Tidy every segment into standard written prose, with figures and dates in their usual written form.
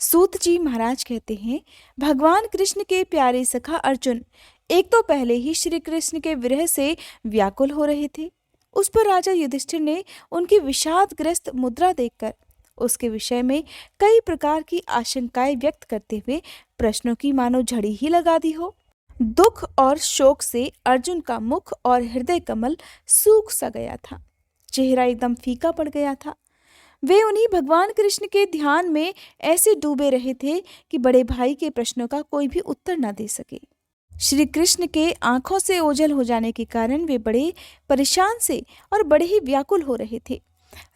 सूत जी महाराज कहते हैं, भगवान कृष्ण के प्यारे सखा अर्जुन एक तो पहले ही श्री कृष्ण के विरह से व्याकुल हो रहे थे। उस पर राजा युधिष्ठिर ने उनकी विषादग्रस्त मुद्रा देखकर उसके विषय में कई प्रकार की आशंकाएं व्यक्त करते हुए प्रश्नों की मानो झड़ी ही लगा दी हो। दुख और शोक से अर्जुन का मुख और हृदय कमल सूख सा गया था, चेहरा एकदम फीका पड़ गया था। वे उन्हीं भगवान कृष्ण के ध्यान में ऐसे डूबे रहे थे कि बड़े भाई के प्रश्नों का कोई भी उत्तर न दे सके। श्री कृष्ण के आंखों से ओझल हो जाने के कारण वे बड़े परेशान से और बड़े ही व्याकुल हो रहे थे।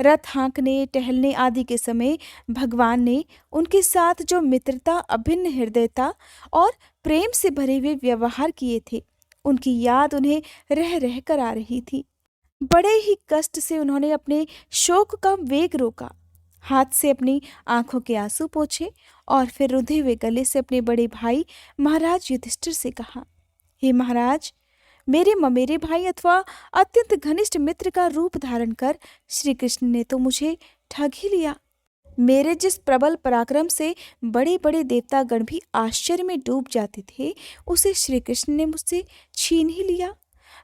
रथ हाँकने टहलने आदि के समय भगवान ने उनके साथ जो मित्रता, अभिन्न हृदयता और प्रेम से भरे हुए व्यवहार किए थे, उनकी याद उन्हें रह रह कर आ रही थी। बड़े ही कष्ट से उन्होंने अपने शोक का वेग रोका, हाथ से अपनी आंखों के आंसू पोंछे और फिर रुधे हुए गले से अपने बड़े भाई महाराज युधिष्ठिर से कहा, हे महाराज, मेरे ममेरे भाई अथवा अत्यंत घनिष्ठ मित्र का रूप धारण कर श्री कृष्ण ने तो मुझे ठग ही लिया। मेरे जिस प्रबल पराक्रम से बड़े बड़े देवतागण भी आश्चर्य में डूब जाते थे, उसे श्री कृष्ण ने मुझसे छीन ही लिया।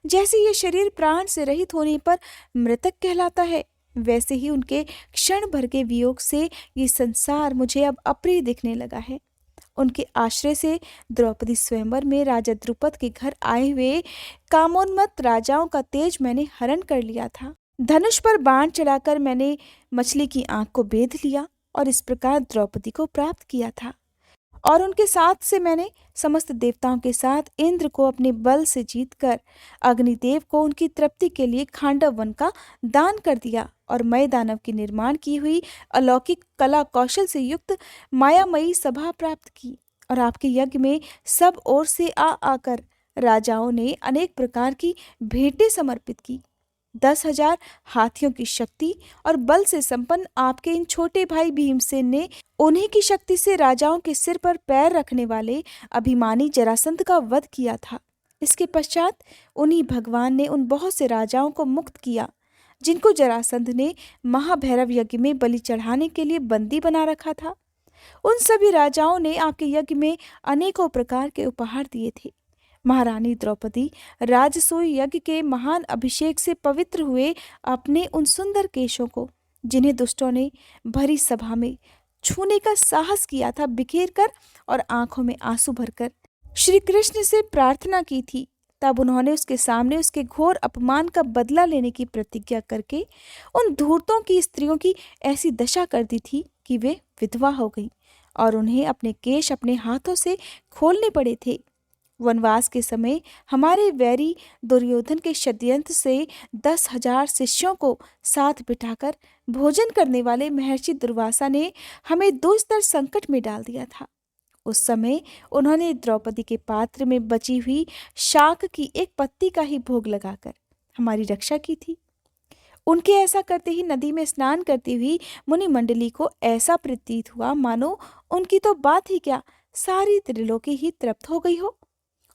जैसे ये शरीर प्राण से रहित होने पर मृतक कहलाता है, वैसे ही उनके क्षण भर के वियोग से ये संसार मुझे अब अप्रिय दिखने लगा है। उनके आश्रय से द्रौपदी स्वयंवर में राजा द्रुपद के घर आए हुए कामोन्मत्त राजाओं का तेज मैंने हरण कर लिया था। धनुष पर बाण चढ़ाकर मैंने मछली की आंख को बेध लिया और इस प्रकार द्रौपदी को प्राप्त किया था। और उनके साथ से मैंने समस्त देवताओं के साथ इंद्र को अपने बल से जीतकर अग्निदेव को उनकी तृप्ति के लिए खांडव वन का दान कर दिया और मय दानव की निर्माण की हुई अलौकिक कला कौशल से युक्त मायामयी सभा प्राप्त की। और आपके यज्ञ में सब ओर से आ आकर राजाओं ने अनेक प्रकार की भेंटें समर्पित की। 10,000 हाथियों की शक्ति और बल से संपन्न आपके इन छोटे भाई भीमसेन ने उन्हीं की शक्ति से राजाओं के सिर पर पैर रखने वाले अभिमानी जरासंध का वध किया था। इसके पश्चात उन्हीं भगवान ने उन बहुत से राजाओं को मुक्त किया जिनको जरासंध ने महाभैरव यज्ञ में बलि चढ़ाने के लिए बंदी बना रखा था। उन सभी राजाओं ने आपके यज्ञ में अनेकों प्रकार के उपहार दिए थे। महारानी द्रौपदी राजसूय यज्ञ के महान अभिषेक से पवित्र हुए अपने उन सुंदर केशों को, जिन्हें दुष्टों ने भरी सभा में छूने का साहस किया था, बिखेर कर और आंखों में आंसू भरकर श्री कृष्ण से प्रार्थना की थी, तब उन्होंने उसके सामने उसके घोर अपमान का बदला लेने की प्रतिज्ञा करके उन धूर्तों की स्त्रियों की ऐसी दशा कर दी थी कि वे विधवा हो गई और उन्हें अपने केश अपने हाथों से खोलने पड़े थे। वनवास के समय हमारे वैरी दुर्योधन के षड्यंत्र से 10,000 शिष्यों को साथ बिठाकर भोजन करने वाले महर्षि दुर्वासा ने हमें दुस्तर संकट में डाल दिया था। उस समय उन्होंने द्रौपदी के पात्र में बची हुई शाक की एक पत्ती का ही भोग लगाकर हमारी रक्षा की थी। उनके ऐसा करते ही नदी में स्नान करती हुई मुनि मंडली को ऐसा प्रतीत हुआ मानो उनकी तो बात ही क्या, सारी त्रिलोकी ही तृप्त हो गई हो।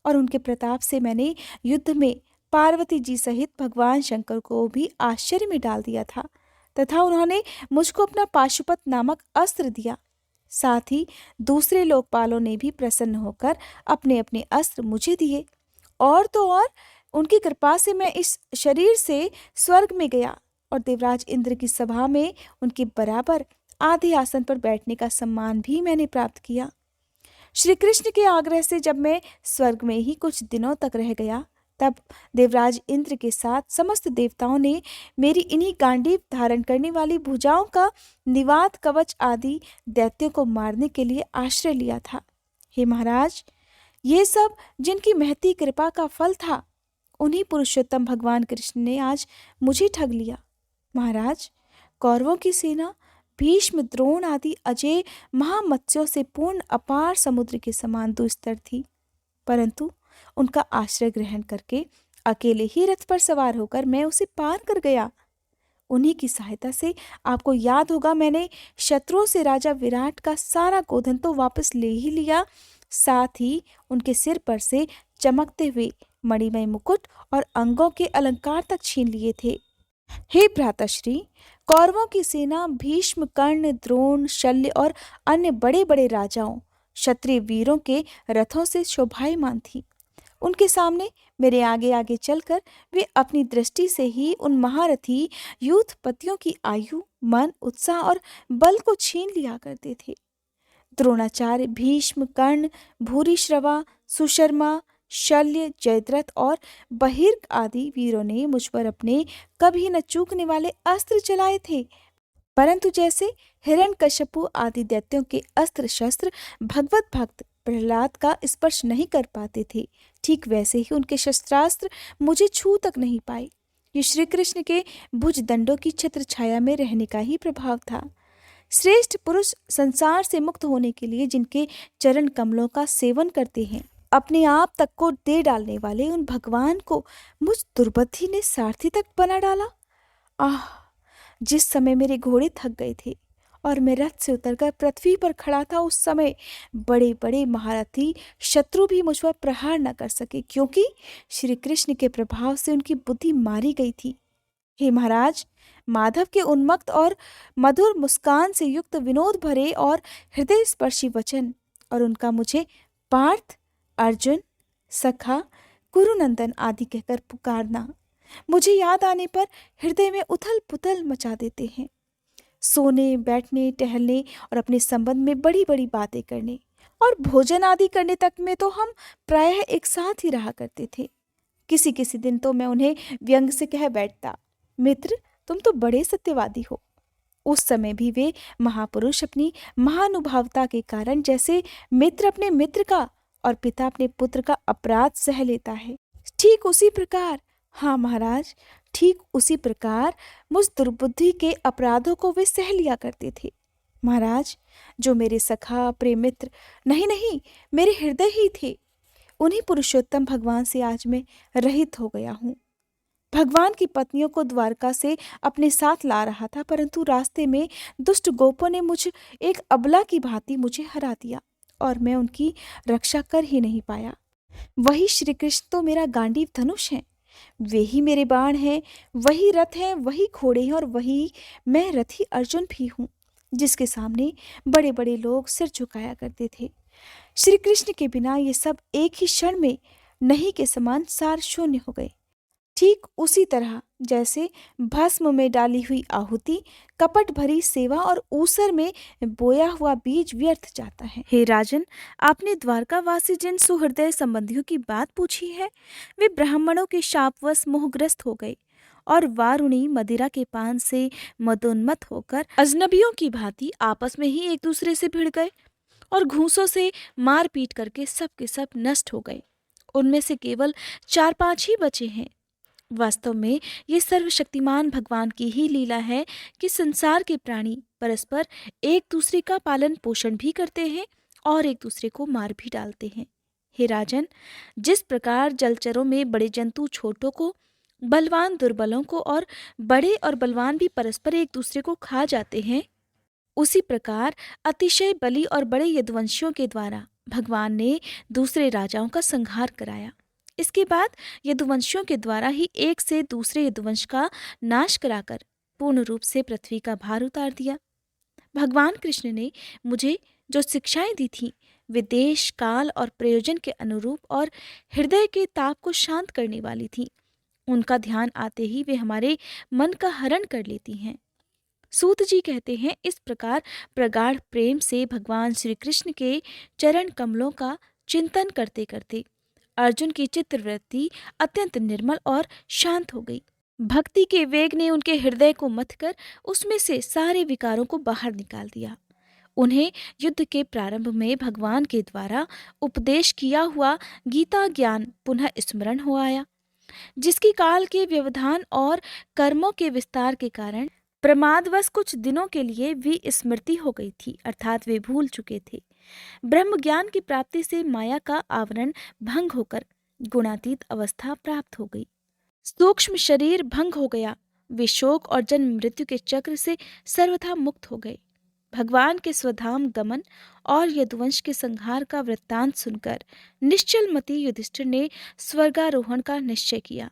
और उनके प्रताप से मैंने युद्ध में पार्वती जी सहित भगवान शंकर को भी आश्चर्य में डाल दिया था तथा उन्होंने मुझको अपना पाशुपत नामक अस्त्र दिया। साथ ही दूसरे लोकपालों ने भी प्रसन्न होकर अपने अपने अस्त्र मुझे दिए। और तो और उनकी कृपा से मैं इस शरीर से स्वर्ग में गया और देवराज इंद्र की सभा में उनके बराबर आधे आसन पर बैठने का सम्मान भी मैंने प्राप्त किया। श्री कृष्ण के आग्रह से जब मैं स्वर्ग में ही कुछ दिनों तक रह गया, तब देवराज इंद्र के साथ समस्त देवताओं ने मेरी इन्हीं गांडीव धारण करने वाली भुजाओं का निवात कवच आदि दैत्यों को मारने के लिए आश्रय लिया था। हे महाराज, ये सब जिनकी महती कृपा का फल था, उन्हीं पुरुषोत्तम भगवान कृष्ण ने आज मुझे ठग लिया। महाराज, कौरवों की सेना भीष्म, द्रोण आदि अजय महामत्स्यों से पूर्ण अपार समुद्र के समान दुस्तर थी, परंतु उनका आश्रय ग्रहण करके अकेले ही रथ पर सवार होकर मैं उसे पार कर गया। उन्हीं की सहायता से आपको याद होगा, मैंने शत्रुओं से राजा विराट का सारा गोधन तो वापस ले ही लिया, साथ ही उनके सिर पर से चमकते हुए मणिमय मुकुट और अंगों के अलंकार तक छीन लिए थे। हे भ्राताश्री, कौरवों की सेना भीष्म, कर्ण, द्रोण, शल्य और अन्य बड़े बड़े राजाओं, क्षत्रिय वीरों के रथों से शोभायमान थी। उनके सामने, मेरे आगे आगे चलकर, वे अपनी दृष्टि से ही उन महारथी यूथपतियों की आयु, मन, उत्साह और बल को छीन लिया करते थे। द्रोणाचार्य, भीष्म, कर्ण, भूरिश्रवा, सुशर्मा, शल्य, जयद्रथ और बहिर्क आदि वीरों ने मुझ पर अपने कभी न चूकने वाले अस्त्र चलाए थे। परंतु जैसे हिरण्यकश्यपु आदि दैत्यों के अस्त्र शस्त्र भगवत भक्त प्रहलाद का स्पर्श नहीं कर पाते थे, ठीक वैसे ही उनके शस्त्रास्त्र मुझे छू तक नहीं पाए। ये श्री कृष्ण के भुज दंडों की छत्र छाया में रहने का ही प्रभाव था। श्रेष्ठ पुरुष संसार से मुक्त होने के लिए जिनके चरण कमलों का सेवन करते हैं, अपने आप तक को दे डालने वाले उन भगवान को मुझ दुर्बुद्धि ने सारथी तक बना डाला। आह! जिस समय मेरे घोड़े थक गए थे और मैं रथ से उतरकर पृथ्वी पर खड़ा था, उस समय बड़े बड़े महारथी शत्रु भी मुझ पर प्रहार न कर सके, क्योंकि श्री कृष्ण के प्रभाव से उनकी बुद्धि मारी गई थी। हे महाराज, माधव के उन्मत्त और मधुर मुस्कान से युक्त विनोद भरे और हृदय स्पर्शी वचन और उनका मुझे पार्थ, अर्जुन, सखा, कुरुनंदन आदि कहकर पुकारना मुझे याद आने पर हृदय में उथल पुथल मचा देते हैं। सोने, बैठने, टहलने और अपने संबंध में बड़ी बड़ी बातें करने और भोजन आदि करने तक में तो हम प्रायः एक साथ ही रहा करते थे। किसी किसी दिन तो मैं उन्हें व्यंग से कह बैठता, मित्र, तुम तो बड़े सत्यवादी हो। उस समय भी वे महापुरुष अपनी महानुभावता के कारण जैसे मित्र अपने मित्र का और पिता अपने पुत्र का अपराध सह लेता है, ठीक उसी प्रकार, हाँ महाराज, ठीक उसी प्रकार मुझ दुर्बुद्धि के अपराधों को वे सह लिया करते थे। महाराज, जो मेरे सखा, प्रेम मित्र नहीं नहीं मेरे हृदय ही थे, उन्हीं पुरुषोत्तम भगवान से आज मैं रहित हो गया हूँ। भगवान की पत्नियों को द्वारका से अपने साथ ला रहा था, परंतु रास्ते में दुष्ट गोपों ने मुझ एक अबला की भांति मुझे हरा दिया और मैं उनकी रक्षा कर ही नहीं पाया। वही श्री कृष्ण तो मेरा गांडीव धनुष है, वे ही मेरे बाण हैं, वही रथ हैं, वही घोड़े हैं और वही मैं रथी अर्जुन भी हूँ, जिसके सामने बड़े बड़े लोग सिर झुकाया करते थे। श्री कृष्ण के बिना ये सब एक ही क्षण में नहीं के समान सार शून्य हो गए। ठीक उसी तरह जैसे भस्म में डाली हुई आहुति, कपट भरी सेवा और ऊसर में बोया हुआ बीज व्यर्थ जाता है। हे राजन, आपने द्वारकावासी जिन सुहृदय संबंधियों की बात पूछी है, वे ब्राह्मणों के शापवश मोहग्रस्त हो गए और वारुणी मदिरा के पान से मदोन्मत्त होकर अजनबियों की भांति आपस में ही एक दूसरे से भिड़ गए और घूंसों से मार पीट करके सब के सब नष्ट हो गए। उनमें से केवल 4-5 ही बचे हैं। वास्तव में ये सर्वशक्तिमान भगवान की ही लीला है कि संसार के प्राणी परस्पर एक दूसरे का पालन पोषण भी करते हैं और एक दूसरे को मार भी डालते हैं। हे राजन, जिस प्रकार जलचरों में बड़े जंतु छोटों को, बलवान दुर्बलों को और बड़े और बलवान भी परस्पर एक दूसरे को खा जाते हैं, उसी प्रकार अतिशय बली और बड़े यदुवंशियों के द्वारा भगवान ने दूसरे राजाओं का संहार कराया। इसके बाद यदुवंशियों के द्वारा ही एक से दूसरे यदुवंश का नाश कराकर पूर्ण रूप से पृथ्वी का भार उतार दिया। भगवान कृष्ण ने मुझे जो शिक्षाएं दी थी, वे देश, काल और प्रयोजन के अनुरूप और हृदय के ताप को शांत करने वाली थी। उनका ध्यान आते ही वे हमारे मन का हरण कर लेती हैं। सूत जी कहते हैं, इस प्रकार प्रगाढ़ प्रेम से भगवान श्री कृष्ण के चरण कमलों का चिंतन करते करते अर्जुन की चित्तवृत्ति अत्यंत निर्मल और शांत हो गई। भक्ति के वेग ने उनके हृदय को मथकर उसमें से सारे विकारों को बाहर निकाल दिया। उन्हें युद्ध के प्रारंभ में भगवान के द्वारा उपदेश किया हुआ गीता ज्ञान पुनः स्मरण हो आया, जिसकी काल के व्यवधान और कर्मों के विस्तार के कारण प्रमादवश कुछ दिनों के लिए विस्मृति हो गई थी, अर्थात वे भूल चुके थे। ब्रह्म ज्ञान की प्राप्ति से माया का आवरण भंग होकर गुणातीत अवस्था प्राप्त हो गई। सूक्ष्म शरीर भंग हो गया। वे शोक और जन्म मृत्यु के चक्र से सर्वथा मुक्त हो गए। भगवान के स्वधाम गमन और यदुवंश के संहार का वृत्तांत सुनकर निश्चल मति युधिष्ठिर ने स्वर्गारोहण का निश्चय किया।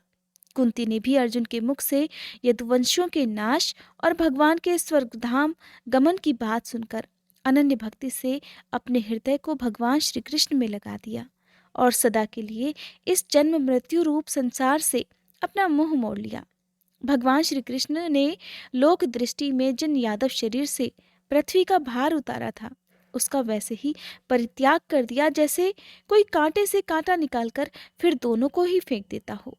कुंती ने भी अर्जुन के मुख से यदुवंशियों के नाश और भगवान के स्वर्गधाम गमन की बात सुनकर अनन्य भक्ति से अपने हृदय को भगवान श्री कृष्ण में लगा दिया और सदा के लिए इस जन्म मृत्यु रूप संसार से अपना मुंह मोड़ लिया। भगवान श्री कृष्ण ने लोक दृष्टि में जिन यादव शरीर से पृथ्वी का भार उतारा था, उसका वैसे ही परित्याग कर दिया जैसे कोई कांटे से कांटा निकालकर फिर दोनों को ही फेंक देता हो।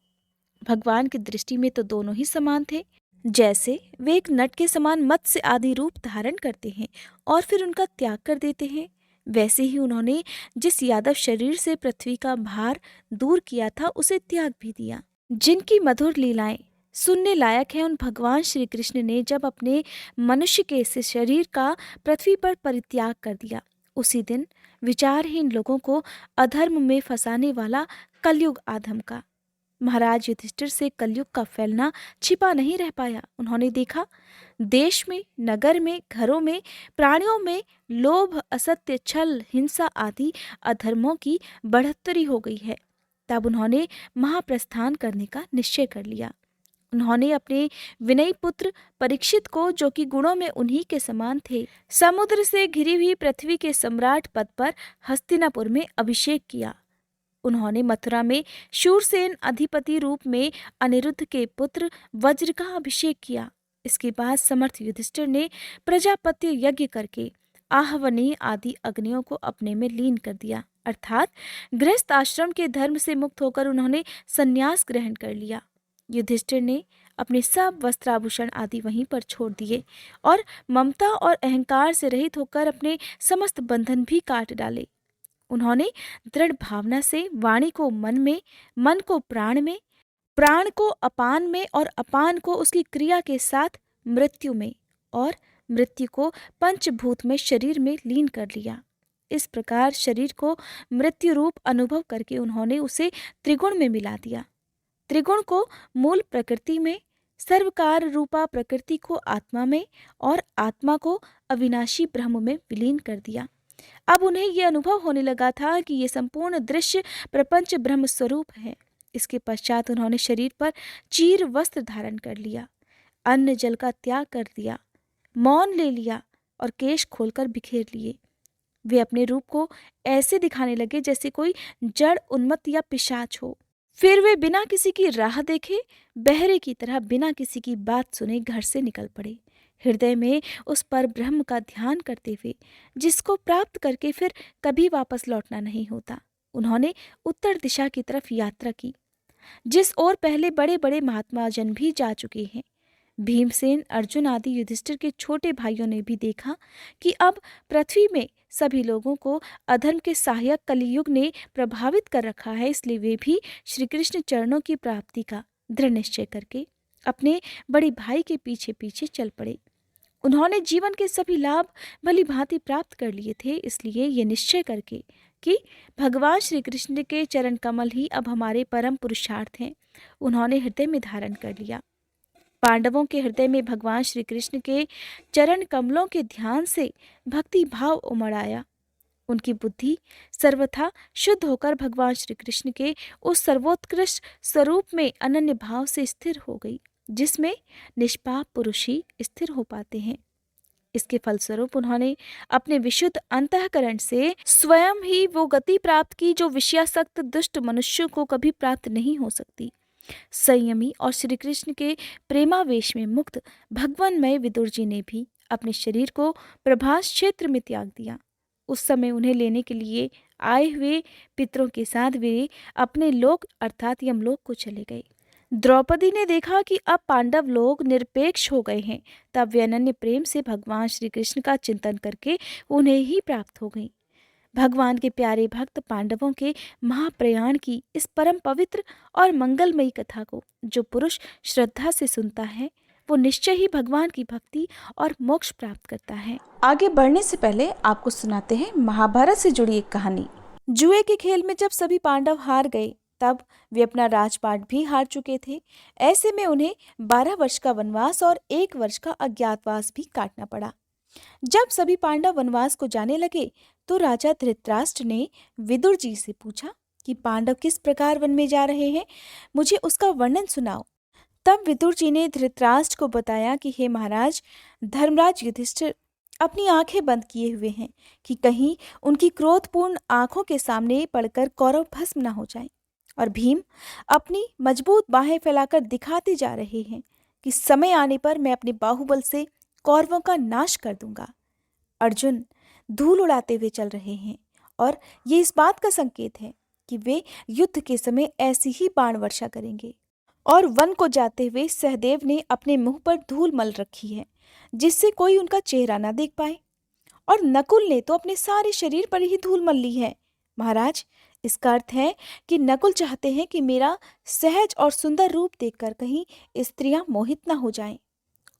भगवान की दृष्टि में तो दोनों ही समान थे। जैसे वे एक नट के समान मत्स्य आदि रूप धारण करते हैं और फिर उनका त्याग कर देते हैं, वैसे ही उन्होंने जिस यादव शरीर से पृथ्वी का भार दूर किया था उसे त्याग भी दिया। जिनकी मधुर लीलाएं सुनने लायक है, उन भगवान श्री कृष्ण ने जब अपने मनुष्य के से शरीर का पृथ्वी पर परित्याग कर दिया, उसी दिन विचारहीन लोगों को अधर्म में फंसाने वाला कलयुग आधम का महाराज युधिष्ठिर से कलयुग का फैलना छिपा नहीं रह पाया। उन्होंने देखा देश में, नगर में, घरों में, प्राणियों में लोभ, असत्य, छल, हिंसा आदि अधर्मों की बढ़ोत्तरी हो गई है। तब उन्होंने महाप्रस्थान करने का निश्चय कर लिया। उन्होंने अपने विनयी पुत्र परीक्षित को, जो कि गुणों में उन्हीं के समान थे, समुद्र से घिरी हुई पृथ्वी के सम्राट पद पर हस्तिनापुर में अभिषेक किया। उन्होंने मथुरा में शूरसेन अधिपति रूप में अनिरुद्ध के पुत्र वज्र का अभिषेक किया। इसके बाद समर्थ युधिष्ठिर ने प्रजापत्य यज्ञ करके आहवनीय आदि अग्नियों को अपने में लीन कर दिया, अर्थात गृहस्थ आश्रम के धर्म से मुक्त होकर उन्होंने संन्यास ग्रहण कर लिया। युधिष्ठिर ने अपने सब वस्त्राभूषण आदि वहीं पर छोड़ दिए और ममता और अहंकार से रहित होकर अपने समस्त बंधन भी काट डाले। उन्होंने दृढ़ भावना से वाणी को मन में, मन को प्राण में, प्राण को अपान में और अपान को उसकी क्रिया के साथ मृत्यु में और मृत्यु को पंचभूत में शरीर में लीन कर लिया। इस प्रकार शरीर को मृत्यु रूप अनुभव करके उन्होंने उसे त्रिगुण में मिला दिया। त्रिगुण को मूल प्रकृति में, सर्वकार रूपा प्रकृति को आत्मा में और आत्मा को अविनाशी ब्रह्म में विलीन कर दिया। अब उन्हें यह अनुभव होने लगा था कि ये संपूर्ण दृश्य प्रपंच ब्रह्म स्वरूप है। इसके पश्चात उन्होंने शरीर पर चीर वस्त्र धारण कर लिया, अन्न जल का त्याग कर दिया, मौन ले लिया और केश खोलकर बिखेर लिए। वे अपने रूप को ऐसे दिखाने लगे जैसे कोई जड़ उन्मत्त या पिशाच हो। फिर वे बिना किसी की राह देखे, बहरे की तरह बिना किसी की बात सुने घर से निकल पड़े, हृदय में उस पर ब्रह्म का ध्यान करते हुए, जिसको प्राप्त करके फिर कभी वापस लौटना नहीं होता। उन्होंने उत्तर दिशा की तरफ यात्रा की, जिस ओर पहले बड़े बड़े महात्मा जन भी जा चुके हैं। भीमसेन, अर्जुन आदि युधिष्ठिर के छोटे भाइयों ने भी देखा कि अब पृथ्वी में सभी लोगों को अधर्म के सहायक कलियुग ने प्रभावित कर रखा है, इसलिए वे भी श्री कृष्ण चरणों की प्राप्ति का दृढ़ निश्चय करके अपने बड़े भाई के पीछे पीछे चल पड़े। उन्होंने जीवन के सभी लाभ भली भांति प्राप्त कर लिए थे, इसलिए ये निश्चय करके कि भगवान श्री कृष्ण के चरण कमल ही अब हमारे परम पुरुषार्थ हैं, उन्होंने हृदय में धारण कर लिया। पांडवों के हृदय में भगवान श्री कृष्ण के चरण कमलों के ध्यान से भक्ति भाव उमड़ आया। उनकी बुद्धि सर्वथा शुद्ध होकर भगवान श्री कृष्ण के उस सर्वोत्कृष्ट स्वरूप में अनन्य भाव से स्थिर हो गई, जिसमें निष्पाप पुरुष ही स्थिर हो पाते हैं। इसके फलस्वरूप उन्होंने अपने विशुद्ध अंतःकरण से स्वयं ही वो गति प्राप्त की जो विषयासक्त दुष्ट मनुष्यों को कभी प्राप्त नहीं हो सकती। संयमी और श्री कृष्ण के प्रेमावेश में मुक्त भगवानमय विदुर जी ने भी अपने शरीर को प्रभास क्षेत्र में त्याग दिया। उस समय उन्हें लेने के लिए आए हुए पितरों के साथ वे अपने लोक अर्थात यमलोक को चले गए। द्रौपदी ने देखा कि अब पांडव लोग निरपेक्ष हो गए हैं, तब वे अनन्य प्रेम से भगवान श्री कृष्ण का चिंतन करके उन्हें ही प्राप्त हो गई। भगवान के प्यारे भक्त पांडवों के महाप्रयाण की इस परम पवित्र और मंगलमयी कथा को जो पुरुष श्रद्धा से सुनता है, वो निश्चय ही भगवान की भक्ति और मोक्ष प्राप्त करता है। आगे बढ़ने से पहले आपको सुनाते हैं महाभारत से जुड़ी एक कहानी। जुए के खेल में जब सभी पांडव हार गए, तब वे अपना राजपाट भी हार चुके थे। ऐसे में उन्हें 12 वर्ष का वनवास और 1 वर्ष का अज्ञातवास भी काटना पड़ा। जब सभी पांडव वनवास को जाने लगे तो राजा धृतराष्ट्र ने विदुर जी से पूछा कि पांडव किस प्रकार वन में जा रहे हैं, मुझे उसका वर्णन सुनाओ। तब विदुर जी ने धृतराष्ट्र को बताया कि हे महाराज, धर्मराज युधिष्ठिर अपनी आंखें बंद किए हुए हैं कि कहीं उनकी क्रोधपूर्ण आंखों के सामने पड़कर कौरव भस्म न हो जाएं। और भीम अपनी मजबूत बाहें फैलाकर दिखाते जा रहे हैं कि समय आने पर मैं अपने बाहुबल से कौरवों का नाश कर दूंगा। अर्जुन धूल उड़ाते हुए चल रहे हैं और ये इस बात का संकेत है कि वे युद्ध के समय ऐसी ही बाण वर्षा करेंगे। और वन को जाते हुए सहदेव ने अपने मुंह पर धूल मल रखी है जिससे कोई उनका चेहरा ना देख पाए। और नकुल ने तो अपने सारे शरीर पर ही धूल मल ली है। महाराज, इसका अर्थ है कि नकुल चाहते हैं कि मेरा सहज और सुंदर रूप देखकर कहीं स्त्रियां मोहित न हो जाएं।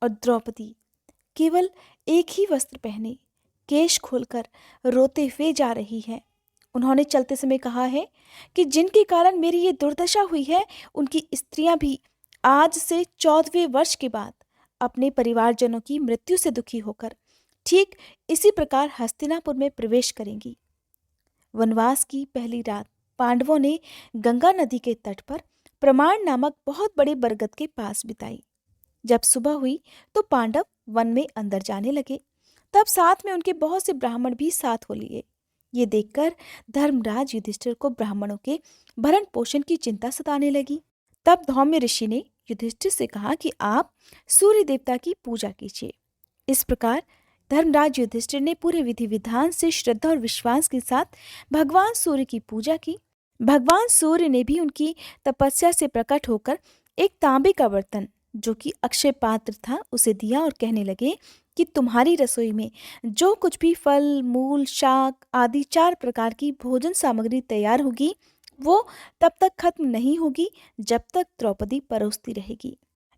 और द्रौपदी केवल एक ही वस्त्र पहने केश खोलकर रोते हुए जा रही है। उन्होंने चलते समय कहा है कि जिनके कारण मेरी ये दुर्दशा हुई है, उनकी स्त्रियां भी आज से 14वें वर्ष के बाद अपने परिवारजनों की मृत्यु से दुखी होकर ठीक इसी प्रकार हस्तिनापुर में प्रवेश करेंगी। वनवास की पहली रात पांडवों ने गंगा नदी के तट पर प्रमाण नामक बहुत बड़े बरगद के पास बिताई। जब सुबह हुई तो पांडव वन में अंदर जाने लगे। तब साथ में उनके बहुत से ब्राह्मण भी साथ हो लिए। ये देखकर धर्मराज युधिष्ठिर को ब्राह्मणों के भरण पोषण की चिंता सताने लगी। तब धौम्य ऋषि ने युधिष्ठिर से कहा कि आप सूर्य देवता की पूजा कीजिए। इस प्रकार धर्मराज युधिष्ठिर ने पूरे विधि विधान से श्रद्धा और विश्वास के साथ भगवान सूर्य की पूजा की। भगवान सूर्य ने भी उनकी तपस्या से प्रकट होकर एक तांबे का बर्तन, जो कि अक्षय पात्र था, उसे दिया और कहने लगे कि तुम्हारी रसोई में जो कुछ भी फल, मूल, शाक आदि 4 प्रकार की भोजन सामग्री तैयार होगी, वो तब तक खत्म नहीं होगी जब तक द्रौपदी परोसती रहेगी।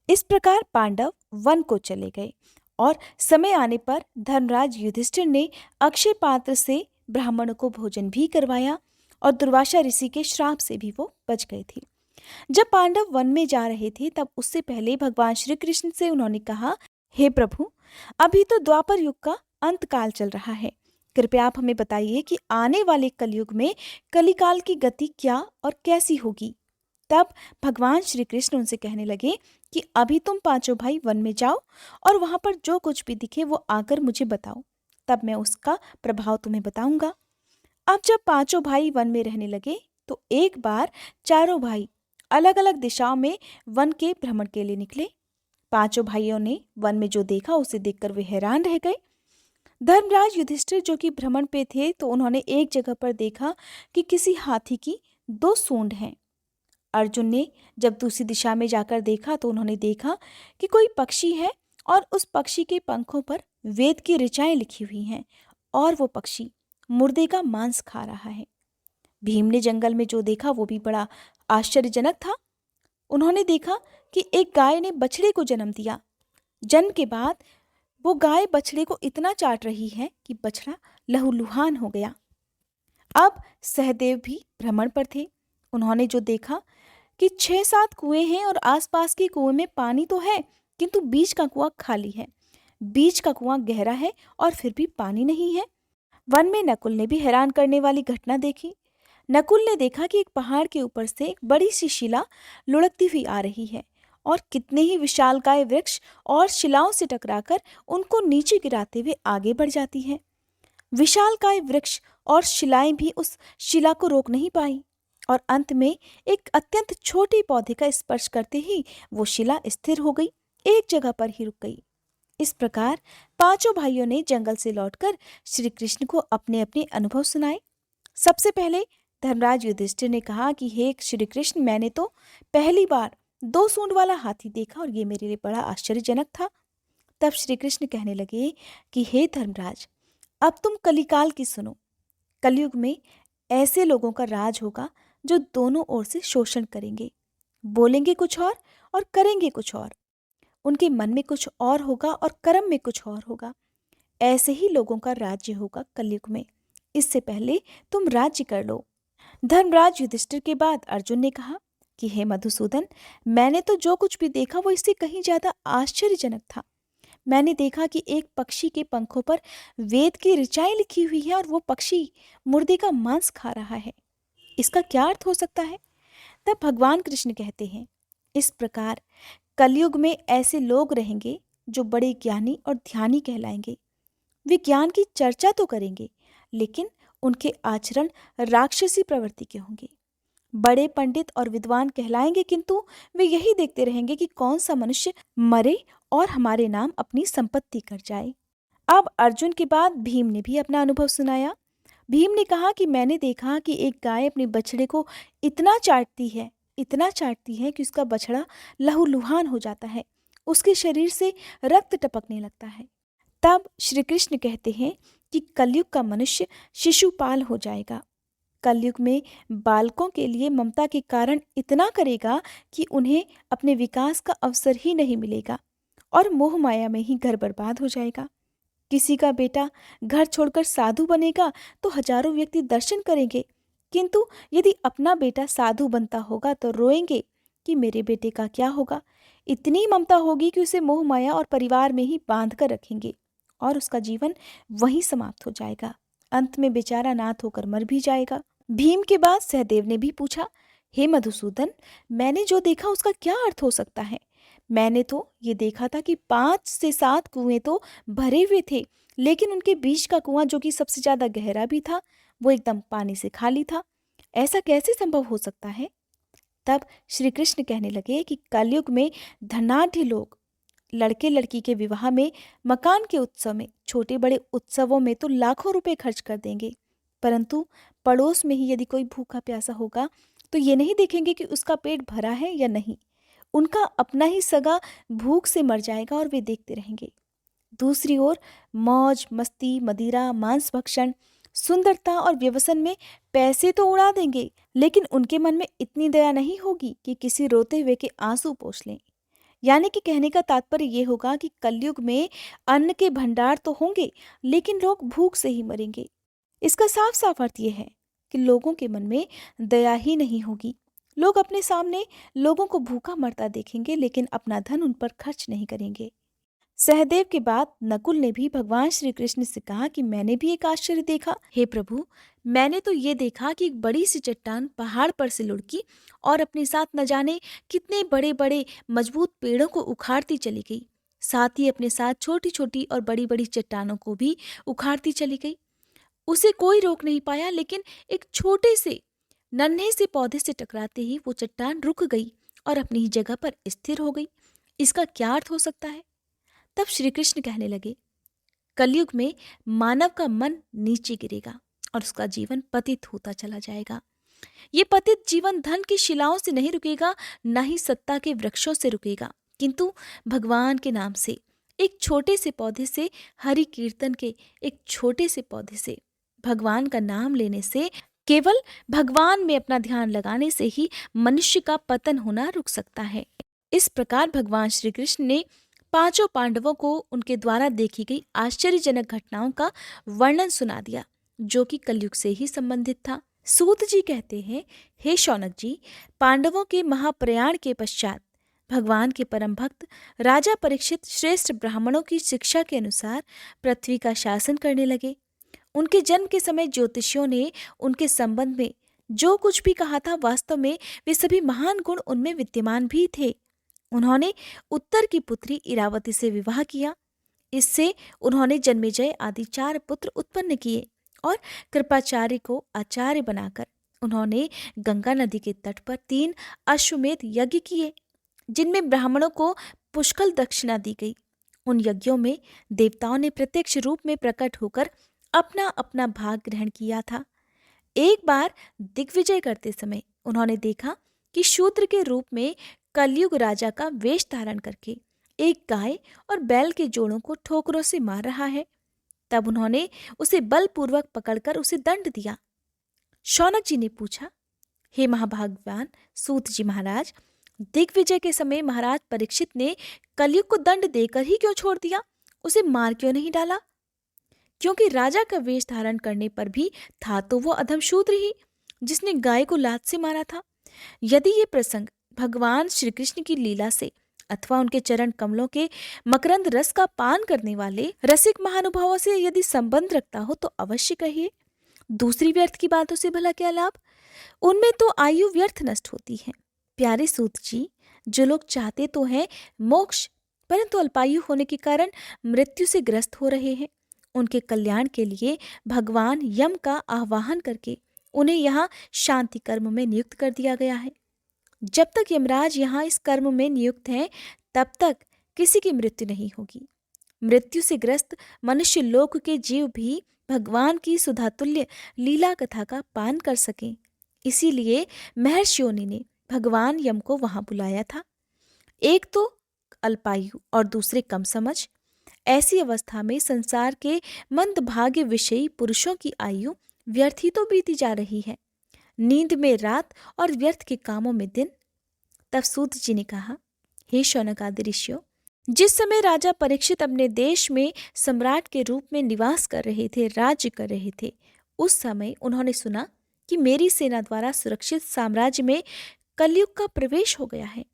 इस प्रकार पांडव वन को चले गए और समय आने पर धर्मराज युधिष्ठिर ने अक्षय पात्र से ब्राह्मणों को भोजन भी करवाया और दुर्वासा ऋषि के श्राप से भी वो बच गए थे। जब पांडव वन में जा रहे थे तब उससे पहले भगवान श्री कृष्ण से उन्होंने कहा, हे प्रभु, अभी तो द्वापर युग का अंत काल चल रहा है। कृपया आप हमें बताइए कि आने वाले कलयुग में कलिकाल की गति क्या और कैसी होगी। तब भगवान श्री कृष्ण उनसे कहने लगे कि अभी तुम पांचों भाई वन में जाओ और वहां पर जो कुछ भी दिखे वो आकर मुझे बताओ, तब मैं उसका प्रभाव तुम्हें बताऊंगा। अब जब पांचों भाई वन में रहने लगे तो एक बार चारों भाई अलग अलग दिशाओं में वन के भ्रमण के लिए निकले। पांचों भाइयों ने वन में जो देखा उसे देखकर वे हैरान रह गए। धर्मराज युधिष्ठिर जो कि भ्रमण पे थे तो उन्होंने एक जगह पर देखा कि किसी हाथी की 2 सूंड हैं। अर्जुन ने जब दूसरी दिशा में जाकर देखा तो उन्होंने देखा कि कोई पक्षी है और उस पक्षी के पंखों पर वेद की ऋचाएं लिखी हुई हैं और वो पक्षी मुर्दे का मांस खा रहा है। भीम ने जंगल में जो देखा वो भी बड़ा आश्चर्यजनक था। उन्होंने देखा कि एक गाय ने बछड़े को जन्म दिया। जन्म के बाद वो गाय बछड़े को इतना चाट रही है कि बछड़ा लहूलुहान हो गया। अब सहदेव भी भ्रमण पर थे। उन्होंने जो देखा कि 6-7 कुएं हैं और आसपास के कुएं में पानी तो है किंतु बीच का कुआं खाली है। बीच का कुआं गहरा है और फिर भी पानी नहीं है। वन में नकुल ने भी हैरान करने वाली घटना देखी। नकुल ने देखा कि एक पहाड़ के ऊपर से एक बड़ी सी शिला लुढ़कती हुई आ रही है और कितने ही विशालकाय वृक्ष और शिलाओं से टकराकर उनको नीचे गिराते हुए आगे बढ़ जाती है। विशालकाय वृक्ष और शिलाएं भी उस शिला को रोक नहीं पाई और अंत में एक अत्यंत छोटे पौधे का स्पर्श करते ही वो शिला स्थिर हो गई, एक जगह पर ही रुक गई। इस प्रकार पांचों भाइयों ने जंगल से लौटकर श्री कृष्ण को अपने अपने अनुभव सुनाए। सबसे पहले धर्मराज युधिष्ठिर ने कहा कि हे श्री कृष्ण, मैंने तो पहली बार 2 सूंड वाला हाथी देखा और ये मेरे लिए बड़ा आश्चर्यजनक था। तब श्री कृष्ण कहने लगे कि हे धर्मराज, अब तुम कलिकाल की सुनो। कलयुग में ऐसे लोगों का राज होगा जो दोनों ओर से शोषण करेंगे, बोलेंगे कुछ और करेंगे कुछ और। उनके मन में कुछ और होगा और कर्म में कुछ और होगा। ऐसे ही लोगों का राज्य होगा कलयुग में। इससे पहले तुम राज्य कर लो। धर्मराज युधिष्ठिर के बाद अर्जुन ने कहा कि हे मधुसूदन, मैंने तो जो कुछ भी देखा वो इससे कहीं ज्यादा आश्चर्यजनक था। मैंने देखा कि एक पक्षी के पंखों पर वेद की ऋचाएं लिखी हुई है और वो पक्षी मुर्दे का मांस खा रहा है। इसका क्या अर्थ हो सकता है? तब भगवान कृष्ण कहते हैं, इस प्रकार कलयुग में ऐसे लोग रहेंगे जो बड़े ज्ञानी और ध्यानी कहलाएंगे। वे ज्ञान की चर्चा तो करेंगे, लेकिन उनके आचरण राक्षसी प्रवृत्ति के होंगे। बड़े पंडित और विद्वान कहलाएंगे, किंतु वे यही देखते रहेंगे कि कौन सा मनुष्य मरे और हमारे नाम अपनी संपत्ति कर जाए। अब अर्जुन के बाद भीम ने भी अपना अनुभव सुनाया। भीम ने कहा कि मैंने देखा कि एक गाय अपने बछड़े को इतना चाटती है कि उसका बछड़ा लहूलुहान हो जाता है, उसके शरीर से रक्त टपकने लगता है। तब श्री कृष्ण कहते हैं कि कलयुग का मनुष्य शिशुपाल हो जाएगा। कलयुग में बालकों के लिए ममता के कारण इतना करेगा कि उन्हें अपने विकास का अवसर ही नहीं मिलेगा और मोह माया में ही घर बर्बाद हो जाएगा। किसी का बेटा घर छोड़कर साधु बनेगा तो हजारों व्यक्ति दर्शन करेंगे, किंतु यदि अपना बेटा साधु बनता होगा तो रोएंगे कि मेरे बेटे का क्या होगा। इतनी ममता होगी कि उसे मोह माया और परिवार में ही बांध कर रखेंगे और उसका जीवन वहीं समाप्त हो जाएगा। अंत में बेचारा नाथ होकर मर भी जाएगा। भीम के बाद सहदेव ने भी पूछा, हे मधुसूदन, मैंने जो देखा उसका क्या अर्थ हो सकता है? मैंने तो ये देखा था कि 5 से 7 कुएं तो भरे हुए थे, लेकिन उनके बीच का कुआं, जो कि सबसे ज्यादा गहरा भी था, वो एकदम पानी से खाली था। ऐसा कैसे संभव हो सकता है? तब श्री कृष्ण कहने लगे कि कलयुग में धनाढ्य लोग लड़के लड़की के विवाह में, मकान के उत्सव में, छोटे बड़े उत्सवों में तो लाखों रुपए खर्च कर देंगे, परंतु पड़ोस में ही यदि कोई भूखा प्यासा होगा तो ये नहीं देखेंगे कि उसका पेट भरा है या नहीं। उनका अपना ही सगा भूख से मर जाएगा और वे देखते रहेंगे। दूसरी ओर मौज मस्ती, मदिरा, मांस भक्षण, सुंदरता और व्यसन में पैसे तो उड़ा देंगे, लेकिन उनके मन में इतनी दया नहीं होगी कि किसी रोते हुए के आंसू पोंछ लें। यानी कि कहने का तात्पर्य ये होगा कि कलयुग में अन्न के भंडार तो होंगे, लेकिन लोग भूख से ही मरेंगे। इसका साफ साफ अर्थ यह है कि लोगों के मन में दया ही नहीं होगी। लोग अपने सामने लोगों को भूखा मरता देखेंगे, लेकिन अपना धन उन पर खर्च नहीं करेंगे। सहदेव के बाद नकुल ने भी भगवान श्री कृष्ण से कहा कि मैंने भी एक आश्चर्य देखा। हे प्रभु, मैंने तो ये देखा कि एक बड़ी सी चट्टान पहाड़ पर से लुढ़की और अपने साथ न जाने कितने बड़े बड़े मजबूत पेड़ों को उखाड़ती चली गई। साथ ही अपने साथ छोटी छोटी और बड़ी बड़ी चट्टानों को भी उखाड़ती चली गई। उसे कोई रोक नहीं पाया, लेकिन एक छोटे से नन्हे से पौधे से टकराते ही वो चट्टान रुक गई और अपनी ही जगह पर स्थिर हो गई। इसका क्या अर्थ हो सकता है? तब श्री कृष्ण कहने लगे, कलयुग में मानव का मन नीचे गिरेगा और उसका जीवन पतित होता चला जाएगा। ये पतित जीवन धन की शिलाओं से नहीं रुकेगा, न ही सत्ता के वृक्षों से रुकेगा, किंतु भगवान के नाम से, एक छोटे से पौधे से, हरि कीर्तन के एक छोटे से पौधे से, भगवान का नाम लेने से, केवल भगवान में अपना ध्यान लगाने से ही मनुष्य का पतन होना रुक सकता है। इस प्रकार भगवान श्री कृष्ण ने 5 पांडवों को उनके द्वारा देखी गई आश्चर्यजनक घटनाओं का वर्णन सुना दिया, जो कि कलयुग से ही संबंधित था। सूत जी कहते हैं, हे शौनक जी, पांडवों के महाप्रयाण के पश्चात भगवान के परम भक्त राजा परीक्षित श्रेष्ठ ब्राह्मणों की शिक्षा के अनुसार पृथ्वी का शासन करने लगे। उनके जन्म के समय ज्योतिषियों ने उनके संबंध में जो कुछ भी कहा था, वास्तव में वे सभी महान गुण उनमें विद्यमान भी थे। उन्होंने उत्तर की पुत्री इरावती से विवाह किया। इससे उन्होंने जन्मेजय आदि 4 पुत्र उत्पन्न किए और कृपाचार्य को आचार्य बनाकर उन्होंने गंगा नदी के तट पर 3 अश्वमेध यज्ञ किए, जिनमें ब्राह्मणों को पुष्कल दक्षिणा दी गई। उन यज्ञों में देवताओं ने प्रत्यक्ष रूप में प्रकट होकर अपना अपना भाग ग्रहण किया था। एक बार दिग्विजय करते समय उन्होंने देखा कि शूद्र के रूप में कलयुग राजा का वेश धारण करके एक गाय और बैल के जोड़ों को ठोकरों से मार रहा है। तब उन्होंने उसे बलपूर्वक पकड़कर उसे दंड दिया। शौनक जी ने पूछा, हे महाभाग्यवान सूत जी महाराज, दिग्विजय के समय महाराज परीक्षित ने कलयुग को दंड देकर ही क्यों छोड़ दिया? उसे मार क्यों नहीं डाला? क्योंकि राजा का वेश धारण करने पर भी था तो वो अधम शूद्र ही, जिसने गाय को लात से मारा था। यदि ये प्रसंग भगवान श्री कृष्ण की लीला से अथवा उनके चरण कमलों के मकरंद रस का पान करने वाले रसिक महानुभावों से यदि संबंध रखता हो तो अवश्य कहिए। दूसरी व्यर्थ की बातों से भला क्या लाभ? उनमें तो आयु व्यर्थ नष्ट होती है। प्यारे सूत जी, जो लोग चाहते तो हैं मोक्ष, परंतु अल्पायु होने के कारण मृत्यु से ग्रस्त हो रहे हैं, उनके कल्याण के लिए भगवान यम का आह्वान करके उन्हें यहाँ शांति कर्म में नियुक्त कर दिया गया है। जब तक यमराज यहाँ इस कर्म में नियुक्त हैं, तब तक किसी की मृत्यु नहीं होगी। मृत्यु से ग्रस्त मनुष्य लोक के जीव भी भगवान की सुधातुल्य लीला कथा का पान कर सकें, इसीलिए महर्षियों ने भगवान यम को वहां बुलाया था। एक तो अल्पायु और दूसरे कम समझ। ऐसी अवस्था में संसार के मंदभाग्य विषयी पुरुषों की आयु व्यर्थ ही तो बीती जा रही है, नींद में रात और व्यर्थ के कामों में दिन। तब सूत जी ने कहा, हे शौनक आदि ऋषियों, जिस समय राजा परीक्षित अपने देश में सम्राट के रूप में निवास कर रहे थे, राज्य कर रहे थे, उस समय उन्होंने सुना कि मेरी सेना द्वारा सुरक्षित साम्राज्य में कलयुग का प्रवेश हो गया है।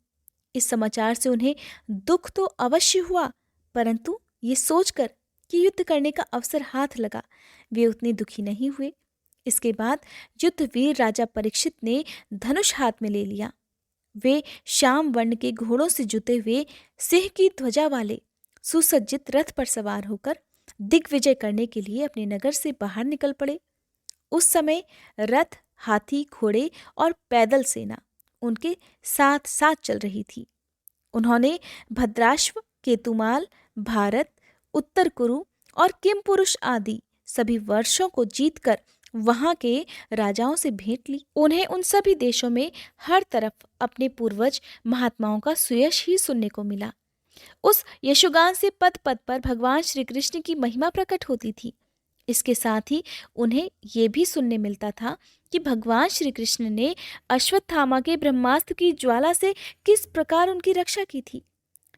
इस समाचार से उन्हें दुख तो अवश्य हुआ, परंतु ये सोचकर कि युद्ध करने का अवसर हाथ लगा, वे उतने दुखी नहीं हुए। इसके बाद युद्धवीर राजा परीक्षित ने धनुष हाथ में ले लिया। वे श्याम वर्ण के घोड़ों से जुते हुए सिंह की ध्वजा वाले सुसज्जित रथ पर सवार होकर दिग्विजय करने के लिए अपने नगर से बाहर निकल पड़े। उस समय रथ, हाथी, घोड़े और पैदल सेना उनके साथ साथ चल रही थी। उन्होंने भद्राश्व, केतुमाल, भारत, उत्तर कुरु और किमपुरुष आदि सभी वर्षों को जीतकर वहां के राजाओं से भेंट ली। उन्हें उन सभी देशों में हर तरफ अपने पूर्वज महात्माओं का सुयश ही सुनने को मिला। उस यशोगान से पद पद पर भगवान श्री कृष्ण की महिमा प्रकट होती थी। इसके साथ ही उन्हें ये भी सुनने मिलता था कि भगवान श्री कृष्ण ने अश्वत्थामा के ब्रह्मास्त्र की ज्वाला से किस प्रकार उनकी रक्षा की थी।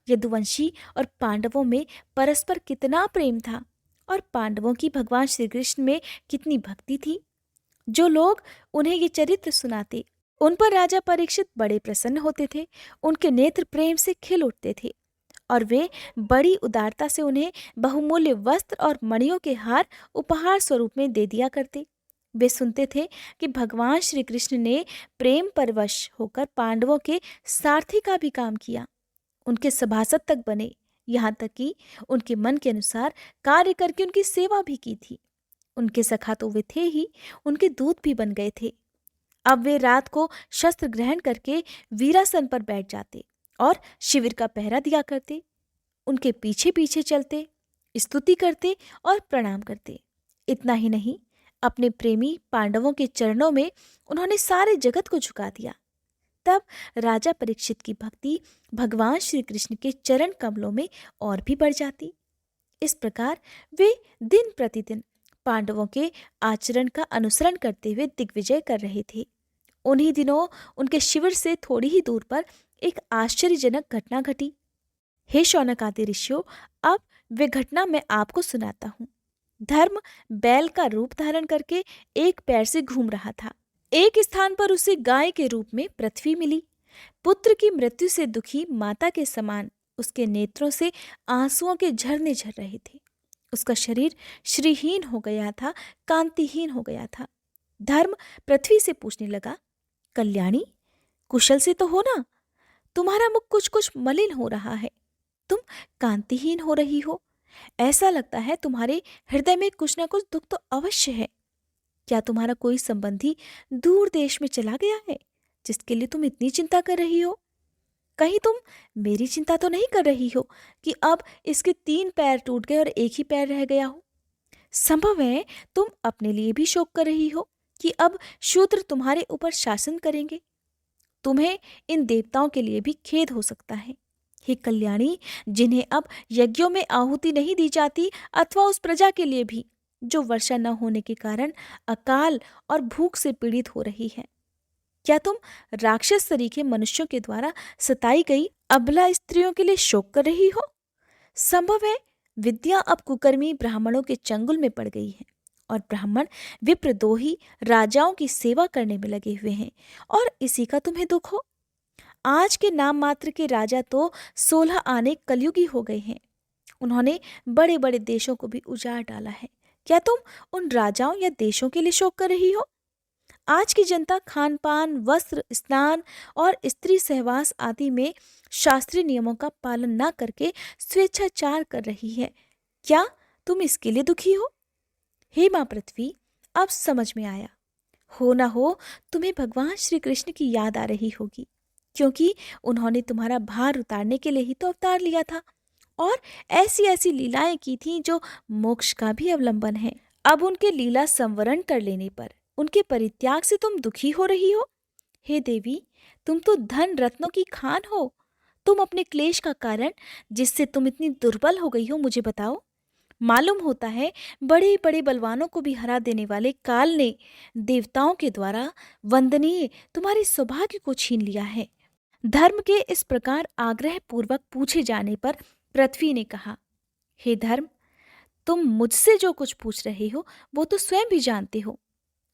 यदुवंशी और पांडवों में परस्पर कितना प्रेम था और पांडवों की भगवान श्री कृष्ण में कितनी भक्ति थी। जो लोग उन्हें ये चरित्र सुनाते, उन पर राजा परीक्षित बड़े प्रसन्न होते थे। उनके नेत्र प्रेम से खिल उठते थे और वे बड़ी उदारता से उन्हें बहुमूल्य वस्त्र और मणियों के हार उपहार स्वरूप में दे दिया करते। वे सुनते थे कि भगवान श्री कृष्ण ने प्रेम परवश होकर पांडवों के सारथी का भी काम किया, उनके सभासद तक बने, यहाँ तक कि उनके मन के अनुसार कार्य करके उनकी सेवा भी की थी। उनके सखा तो वे थे ही, उनके दूत भी बन गए थे। अब वे रात को शस्त्र ग्रहण करके वीरासन पर बैठ जाते और शिविर का पहरा दिया करते। उनके पीछे पीछे चलते, स्तुति करते और प्रणाम करते। इतना ही नहीं, अपने प्रेमी पांडवों के चरणों में उन्होंने सारे जगत को झुका दिया। तब राजा परीक्षित की भक्ति भगवान श्री कृष्ण के चरण कमलों में और भी बढ़ जाती। इस प्रकार वे दिन प्रतिदिन पांडवों के आचरण का अनुसरण करते हुए दिग्विजय कर रहे थे। उन्हीं दिनों उनके शिविर से थोड़ी ही दूर पर एक आश्चर्यजनक घटना घटी। हे शौनक आदि ऋषियों, अब वे घटना मैं आपको सुनाता हूँ। धर्म बैल का रूप धारण करके एक पैर से घूम रहा था। एक स्थान पर उसे गाय के रूप में पृथ्वी मिली। पुत्र की मृत्यु से दुखी माता के समान उसके नेत्रों से आंसुओं के झरने झर रहे थे। उसका शरीर श्रीहीन हो गया था, कांतिहीन हो गया था। धर्म पृथ्वी से पूछने लगा, कल्याणी, कुशल से तो हो ना? तुम्हारा मुख कुछ कुछ मलिन हो रहा है, तुम कांतिहीन हो रही हो। ऐसा लगता है तुम्हारे हृदय में कुछ ना कुछ दुख तो अवश्य है। क्या तुम्हारा कोई संबंधी दूर देश में चला गया है जिसके लिए तुम इतनी चिंता कर रही हो? कहीं तुम मेरी चिंता तो नहीं कर रही हो कि अब इसके 3 पैर टूट गए और एक ही पैर रह गया हो? संभव है तुम अपने लिए भी शोक कर रही हो कि अब शूद्र तुम्हारे ऊपर शासन करेंगे। तुम्हें इन देवताओं के लिए भी खेद हो सकता है। हे कल्याणी, जिन्हें अब यज्ञों में आहुति नहीं दी जाती, अथवा उस प्रजा के लिए भी जो वर्षा न होने के कारण अकाल और भूख से पीड़ित हो रही है। क्या तुम राक्षस तरीके मनुष्यों के द्वारा सताई गई अबला स्त्रियों के लिए शोक कर रही हो? संभव है विद्या अब कुकर्मी ब्राह्मणों के चंगुल में पड़ गई है और ब्राह्मण विप्रद्रोही राजाओं की सेवा करने में लगे हुए हैं और इसी का तुम्हें दुख हो। आज के नाम मात्र के राजा तो 16 आने कलयुगी हो गए हैं। उन्होंने बड़े बड़े देशों को भी उजाड़ डाला है, क्या तुम उन राजाओं या देशों के लिए शोक कर रही हो? आज की जनता खान पान, वस्त्र, स्नान और स्त्री सहवास आदि में शास्त्रीय नियमों का पालन न करके स्वेच्छाचार कर रही है। क्या तुम इसके लिए दुखी हो? हे माँ पृथ्वी, अब समझ में आया। हो ना हो तुम्हें भगवान श्री कृष्ण की याद आ रही होगी, क्योंकि उन्होंने तुम्हारा भार उतारने के लिए ही तो अवतार लिया था और ऐसी ऐसी लीलाएं की थी जो मोक्ष का भी अवलंबन है। अब उनके लीला संवरण कर लेने पर उनके परित्याग से तुम दुखी हो रही हो? हे देवी, तुम तो धन रत्नों की खान हो। तुम अपने क्लेश का कारण, जिससे तुम इतनी दुर्बल हो गई हो, मुझे बताओ। मालूम होता है बड़े बड़े बलवानों को भी हरा देने वाले काल ने देवताओं के द्वारा वंदनीय तुम्हारे सौभाग्य को छीन लिया है। धर्म के इस प्रकार आग्रह पूर्वक पूछे जाने पर पृथ्वी ने कहा, हे धर्म, तुम मुझसे जो कुछ पूछ रहे हो वो तो स्वयं भी जानते हो।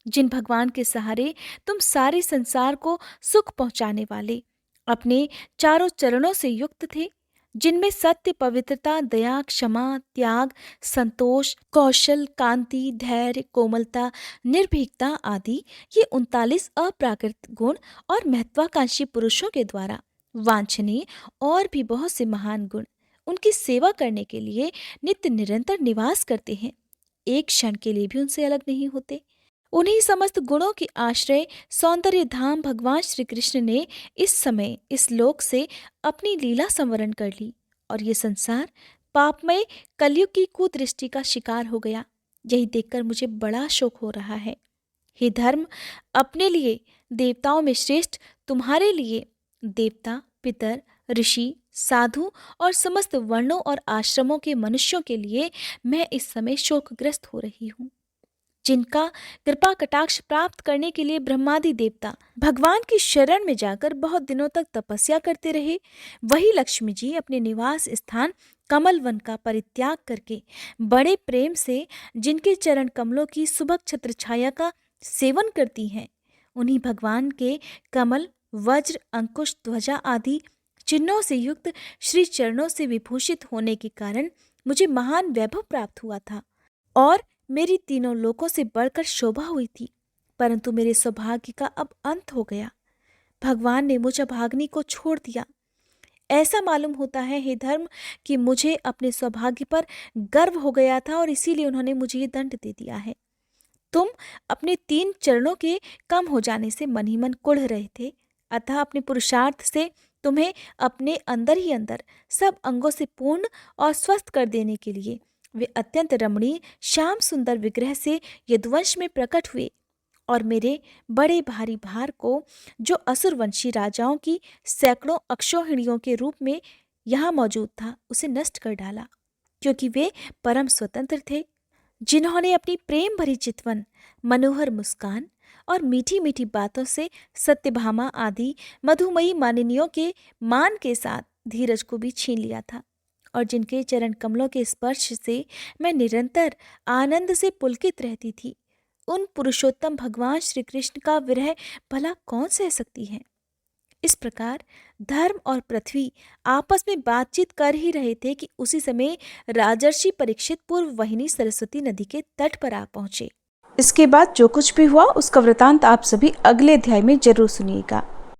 जिन भगवान के सहारे तुम सारे संसार को सुख पहुंचाने वाले अपने चारों चरणों से युक्त थे, जिनमें सत्य, पवित्रता, दया, क्षमा, त्याग, संतोष, कौशल, कांति, धैर्य, कोमलता, निर्भीकता आदि ये 39 अप्राकृत गुण और महत्वाकांक्षी पुरुषों के द्वारा वांछनीय और भी बहुत से महान गुण उनकी सेवा करने के लिए नित्य निरंतर निवास करते हैं, एक क्षण के लिए भी उनसे अलग नहीं होते। उन्हीं समस्त गुणों के आश्रय सौंदर्य धाम भगवान श्री कृष्ण ने इस समय इस लोक से अपनी लीला संवरण कर ली और ये संसार पापमय कलयुग की कुदृष्टि का शिकार हो गया। यही देखकर मुझे बड़ा शोक हो रहा है। हे धर्म, अपने लिए देवताओं में श्रेष्ठ तुम्हारे लिए देवता, पितर, ऋषि, साधु और समस्त वर्णों और आश्रमों के मनुष्यों के लिए मैं इस समय शोकग्रस्त हो रही हूँ, जिनका कृपा कटाक्ष प्राप्त करने के लिए ब्रह्मादि देवता भगवान की शरण में जाकर बहुत दिनों तक तपस्या करते रहे। वही लक्ष्मी जी अपने निवास स्थान कमल वन का परित्याग करके बड़े प्रेम से जिनके चरण कमलों की सुभग छत्र छाया का सेवन करती हैं, उन्हीं भगवान के कमल, वज्र, अंकुश, ध्वजा आदि चिन्हों से युक्त श्री चरणों से विभूषित होने के कारण मुझे महान वैभव प्राप्त हुआ था और मेरी तीनों लोकों से बढ़कर शोभा हुई थी। परंतु मेरे सौभाग्य का अब अंत हो गया। भगवान ने मुझ अभाग्नि को छोड़ दिया। ऐसा मालूम होता है हे धर्म कि मुझे अपने सौभाग्य पर गर्व हो गया था और इसीलिए उन्होंने मुझे ये दंड दे दिया है। तुम अपने 3 चरणों के कम हो जाने से मन ही मन कुढ़ रहे थे, अतः अपने पुरुषार्थ से तुम्हें अपने अंदर ही अंदर सब अंगों से पूर्ण और स्वस्थ कर देने के लिए वे अत्यंत रमणीय श्याम सुंदर विग्रह से यदुवंश में प्रकट हुए और मेरे बड़े भारी भार को, जो असुरवंशी राजाओं की सैकड़ों अक्षौहिणियों के रूप में यहाँ मौजूद था, उसे नष्ट कर डाला, क्योंकि वे परम स्वतंत्र थे, जिन्होंने अपनी प्रेम भरी चितवन, मनोहर मुस्कान और मीठी मीठी बातों से सत्यभामा आदि मधुमयी मानिनियों के मान के साथ धीरज को भी छीन लिया था और जिनके चरण कमलों के स्पर्श से मैं निरंतर आनंद से पुलकित रहती थी। उन पुरुषोत्तम भगवान श्री कृष्ण का विरह भला कौन सह सकती है। इस प्रकार धर्म और पृथ्वी आपस में बातचीत कर ही रहे थे कि उसी समय राजर्षि परीक्षित पूर्व वाहिनी सरस्वती नदी के तट पर आ पहुंचे। इसके बाद जो कुछ भी हुआ उसका वृतांत आप सभी अगले अध्याय में जरूर सुनिएगा।